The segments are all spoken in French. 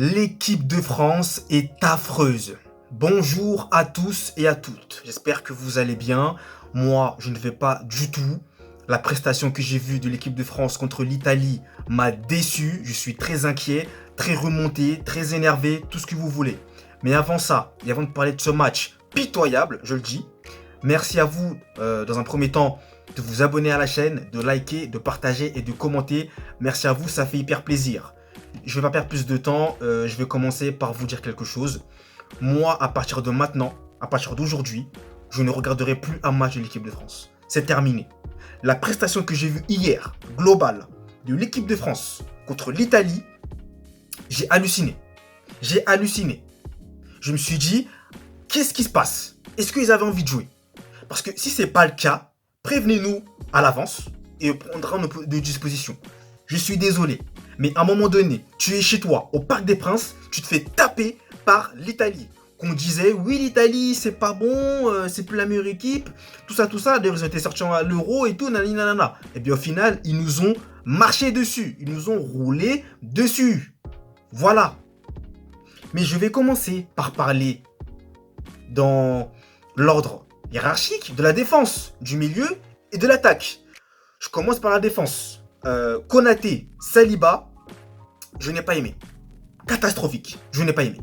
L'équipe de France est affreuse. Bonjour à tous et à toutes. J'espère que vous allez bien. Moi, je ne vais pas du tout. La prestation que j'ai vue de l'équipe de France contre l'Italie m'a déçu. Je suis très inquiet, très remonté, très énervé, tout ce que vous voulez. Mais avant ça, et avant de parler de ce match pitoyable, je le dis, merci à vous, dans un premier temps, de vous abonner à la chaîne, de liker, de partager et de commenter. Merci à vous, ça fait hyper plaisir. Je vais pas perdre plus de temps, je vais commencer par vous dire quelque chose. Moi, à partir de maintenant, à partir d'aujourd'hui, je ne regarderai plus un match de l'équipe de France. C'est terminé. La prestation que j'ai vue hier, globale, de l'équipe de France contre l'Italie, j'ai halluciné. J'ai halluciné. Je me suis dit, qu'est-ce qui se passe? Est-ce qu'ils avaient envie de jouer? Parce que si c'est pas le cas, prévenez-nous à l'avance et on prendra nos dispositions. Je suis désolé. Mais à un moment donné, tu es chez toi, au Parc des Princes, tu te fais taper par l'Italie. Qu'on disait, oui, l'Italie, c'est pas bon, c'est plus la meilleure équipe, tout ça. D'ailleurs, ils ont été sortis à l'Euro et tout, nanana. Et bien, au final, ils nous ont marché dessus. Ils nous ont roulé dessus. Voilà. Mais je vais commencer par parler dans l'ordre hiérarchique de la défense, du milieu et de l'attaque. Je commence par la défense. Konaté, Saliba, je n'ai pas aimé. Catastrophique, je n'ai pas aimé.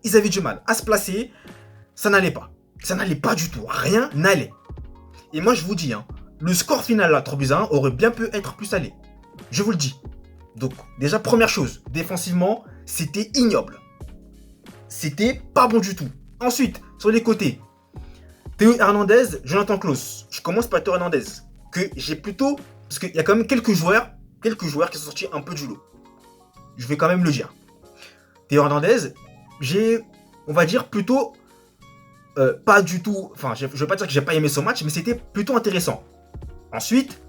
Ils avaient du mal à se placer, ça n'allait pas. Ça n'allait pas du tout, rien n'allait. Et moi je vous dis, le score final là, 3-1, aurait bien pu être plus salé. Je vous le dis. Donc déjà, première chose, défensivement, c'était ignoble. C'était pas bon du tout. Ensuite, sur les côtés, Théo Hernandez, Jonathan Klaus. Je commence par Théo Hernandez, que j'ai plutôt... Parce qu'il y a quand même quelques joueurs qui sont sortis un peu du lot. Je vais quand même le dire. Théo Hernandez, j'ai, on va dire, plutôt pas du tout... Enfin, je ne vais pas dire que j'ai pas aimé son match, mais c'était plutôt intéressant. Ensuite,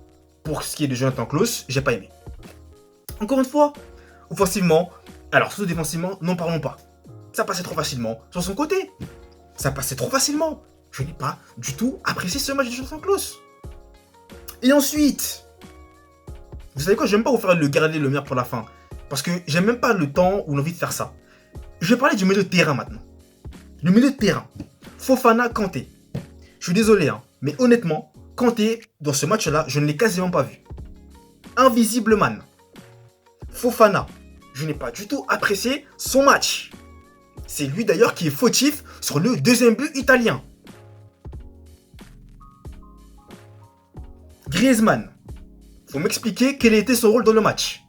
pour ce qui est de Jonathan Klaus, j'ai pas aimé. Encore une fois, offensivement, alors surtout défensivement, n'en parlons pas. Ça passait trop facilement sur son côté. Ça passait trop facilement. Je n'ai pas du tout apprécié ce match de Jonathan Klaus. Et ensuite... Vous savez quoi, je n'aime pas vous faire garder le meilleur pour la fin. Parce que j'ai même pas le temps ou l'envie de faire ça. Je vais parler du milieu de terrain maintenant. Le milieu de terrain. Fofana, Kanté. Je suis désolé, mais honnêtement, Kanté, dans ce match-là, je ne l'ai quasiment pas vu. Invisible man. Fofana, je n'ai pas du tout apprécié son match. C'est lui d'ailleurs qui est fautif sur le deuxième but italien. Griezmann. Faut m'expliquer quel était son rôle dans le match.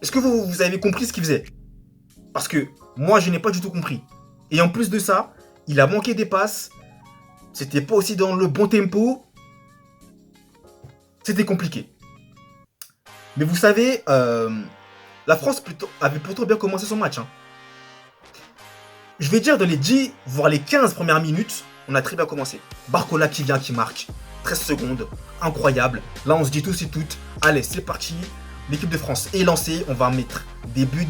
Est-ce que vous avez compris ce qu'il faisait? Parce que moi, je n'ai pas du tout compris. Et en plus de ça, il a manqué des passes. C'était pas aussi dans le bon tempo. C'était compliqué. Mais vous savez, la France avait plutôt bien commencé son match. Je vais dire dans les 10, voire les 15 premières minutes, on a très bien commencé. Barcola qui vient, qui marque. 13 secondes, incroyable. Là, on se dit tous et toutes, allez, c'est parti. L'équipe de France est lancée, on va mettre début.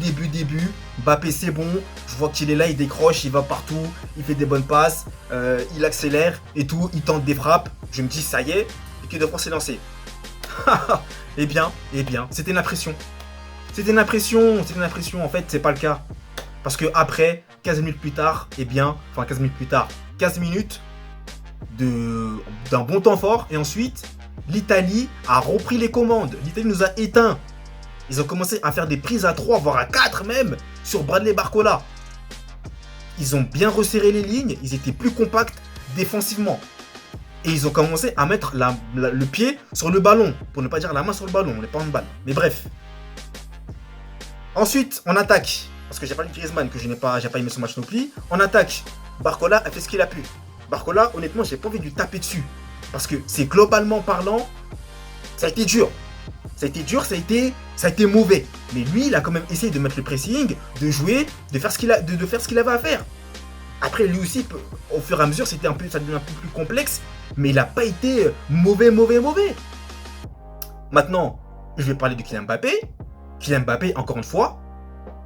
Mbappé, c'est bon. Je vois qu'il est là, il décroche, il va partout, il fait des bonnes passes, il accélère et tout, il tente des frappes. Je me dis, ça y est, l'équipe de France est lancée. Eh bien, c'était une impression. C'était une impression, en fait, c'est pas le cas. Parce que après, 15 minutes plus tard, 15 minutes d'un bon temps fort, et ensuite l'Italie a repris les commandes. L'Italie nous a éteints. Ils ont commencé à faire des prises à 3 voire à 4 même sur Bradley Barcola. Ils ont bien resserré les lignes, ils étaient plus compacts défensivement et ils ont commencé à mettre le pied sur le ballon, pour ne pas dire la main sur le ballon, on n'est pas en balle, mais bref. Ensuite on attaque, parce que j'ai parlé de Griezmann que j'ai pas aimé son match non plus. En attaque, Barcola a fait ce qu'il a pu. Barcola, honnêtement, j'ai pas envie de lui taper dessus. Parce que c'est globalement parlant, ça a été dur. Ça a été mauvais. Mais lui, il a quand même essayé de mettre le pressing, de jouer, de faire ce qu'il avait à faire. Après, lui aussi, au fur et à mesure, ça devient un peu plus complexe. Mais il n'a pas été mauvais. Maintenant, je vais parler de Kylian Mbappé. Kylian Mbappé, encore une fois,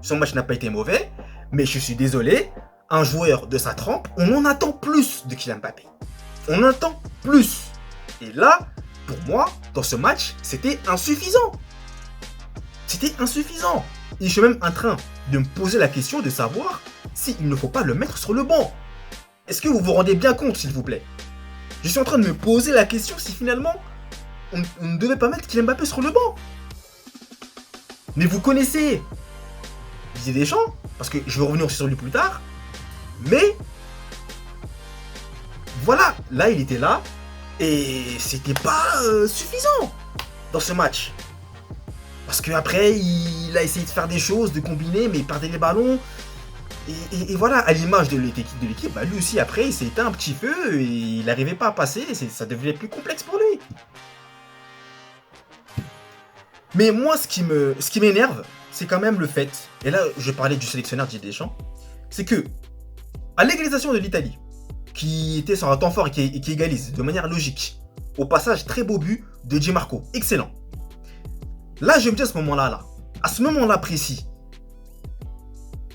son match n'a pas été mauvais. Mais je suis désolé. Un joueur de sa trempe, on en attend plus de Kylian Mbappé. On attend plus. Et là, pour moi, dans ce match, c'était insuffisant. C'était insuffisant. Et je suis même en train de me poser la question de savoir s'il ne faut pas le mettre sur le banc. Est-ce que vous vous rendez bien compte, s'il vous plaît? Je suis en train de me poser la question si finalement on ne devait pas mettre Kylian Mbappé sur le banc. Mais vous connaissez Didier Deschamps, parce que je vais revenir aussi sur lui plus tard. Mais voilà, là il était là et c'était pas suffisant dans ce match. Parce qu'après, il a essayé de faire des choses, de combiner, mais il perdait les ballons. Et voilà, à l'image de l'équipe, bah lui aussi après il s'est éteint un petit peu et il n'arrivait pas à passer, ça devenait plus complexe pour lui. Mais moi ce qui m'énerve, c'est quand même le fait, et là je parlais du sélectionneur Didier Deschamps, c'est que à l'égalisation de l'Italie, qui était sur un temps fort et qui égalise de manière logique, au passage très beau but de Di Marco, excellent. Là je me dis à ce moment-là précis,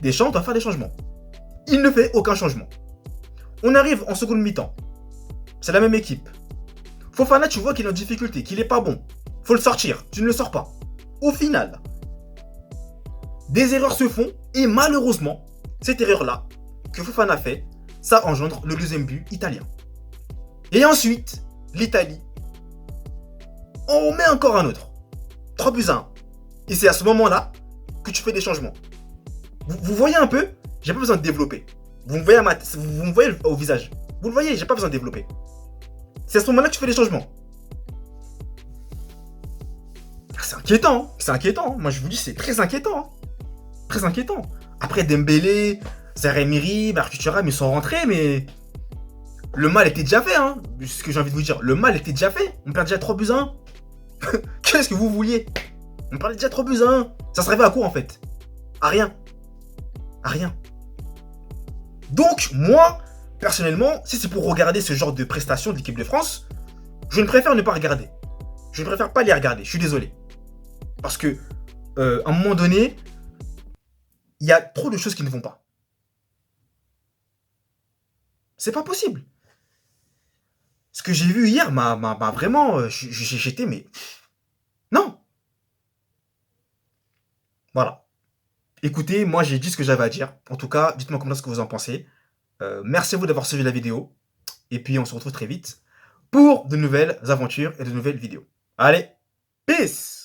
Deschamps doit faire des changements. Il ne fait aucun changement. On arrive en seconde mi-temps. C'est la même équipe. Fofana, tu vois qu'il est en difficulté, qu'il est pas bon. Faut le sortir. Tu ne le sors pas. Au final, des erreurs se font et malheureusement, cette erreur-là que Fofana fait, ça engendre le deuxième but italien. Et ensuite, l'Italie en met encore un autre. 3-1. Et c'est à ce moment-là que tu fais des changements. Vous voyez un peu? J'ai pas besoin de développer. Vous me voyez au visage. Vous le voyez, j'ai pas besoin de développer. C'est à ce moment-là que tu fais des changements. C'est inquiétant, hein. C'est inquiétant. Moi je vous dis, c'est très inquiétant. Hein. Très inquiétant. Après Dembélé, Zaire-Emery, Marcus Thuram, ils sont rentrés, mais le mal était déjà fait. Hein. C'est ce que j'ai envie de vous dire. Le mal était déjà fait. On perd déjà 3-1. Qu'est-ce que vous vouliez? On perdait déjà 3-1. Ça servait à quoi en fait? À rien. À rien. Donc, moi, personnellement, si c'est pour regarder ce genre de prestations de l'équipe de France, je ne préfère ne pas regarder. Je ne préfère pas les regarder, je suis désolé. Parce que, à un moment donné, il y a trop de choses qui ne vont pas. C'est pas possible. Ce que j'ai vu hier m'a vraiment... J'étais, mais... Non. Voilà. Écoutez, moi j'ai dit ce que j'avais à dire. En tout cas, dites-moi comment est-ce que vous en pensez. Merci à vous d'avoir suivi la vidéo. Et puis on se retrouve très vite pour de nouvelles aventures et de nouvelles vidéos. Allez, peace!